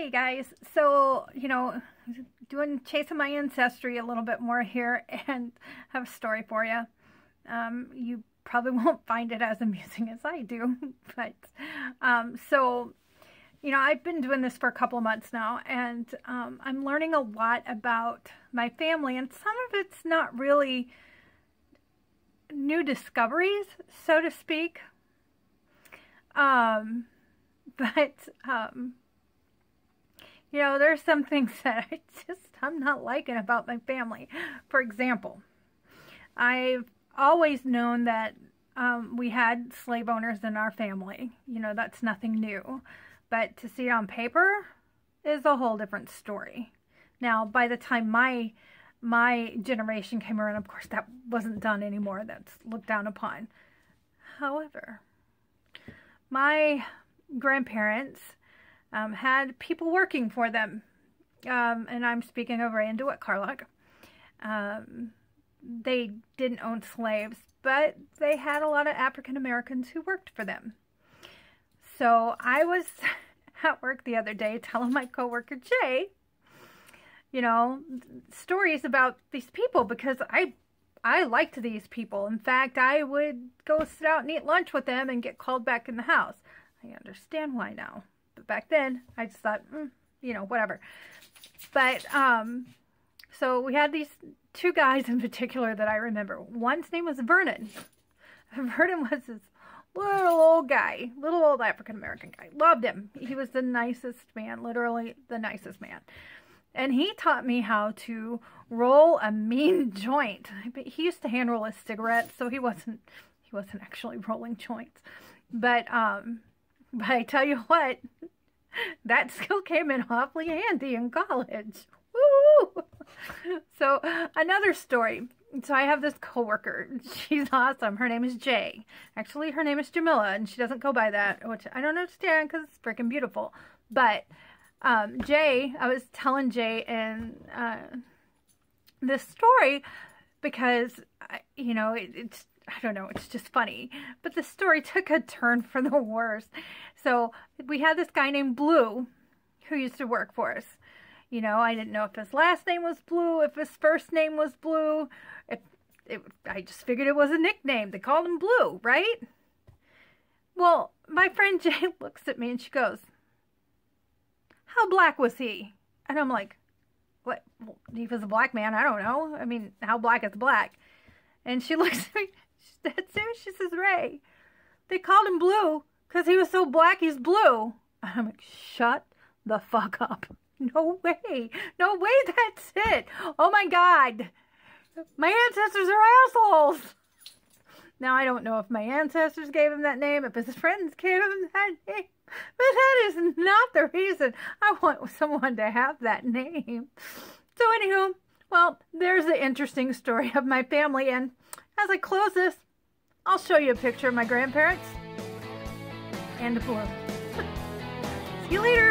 Hey guys, so, chasing my ancestry a little bit more here, and I have a story for you. You probably won't find it as amusing as I do, but, I've been doing this for a couple of months now, and I'm learning a lot about my family, and some of it's not really new discoveries, so to speak, there's some things that I'm not liking about my family. For example, I've always known that we had slave owners in our family. That's nothing new. But to see it on paper is a whole different story. Now, by the time my generation came around, of course, that wasn't done anymore. That's looked down upon. However, my grandparents had people working for them, and I'm speaking of Ray and DeWitt Carlock. They didn't own slaves, but they had a lot of African Americans who worked for them. So I was at work the other day telling my coworker Jay, stories about these people, because I liked these people. In fact, I would go sit out and eat lunch with them and get called back in the house. I understand why now. But back then, I just thought, whatever. But, so we had these two guys in particular that I remember. One's name was Vernon. Vernon was this little old guy, little old African-American guy. Loved him. He was the nicest man, literally the nicest man. And he taught me how to roll a mean joint. He used to hand roll his cigarettes, so he wasn't actually rolling joints. But I tell you what, that skill came in awfully handy in college. Woo! So, another story. So I have this coworker. She's awesome. Her name is Jay. Actually, her name is Jamila, and she doesn't go by that, which I don't understand because it's freaking beautiful. But Jay, I was telling Jay in this story because, it's, I don't know, it's just funny. But the story took a turn for the worse. So we had this guy named Blue who used to work for us. I didn't know if his last name was Blue, if his first name was Blue. I just figured it was a nickname. They called him Blue, right? Well, my friend Jay looks at me and she goes, "How black was he?" And I'm like, "What? Well, he was a black man. I don't know. I mean, how black is black?" And she looks at me. She's dead serious. She says, "Ray, they called him Blue because he was so black he's blue." And I'm like, "Shut the fuck up. No way. No way that's it. Oh my God. My ancestors are assholes." Now, I don't know if my ancestors gave him that name, if his friends gave him that name, but that is not the reason I want someone to have that name. So anywho, well, there's the interesting story of my family, and as I close this, I'll show you a picture of my grandparents and the Blue. See you later.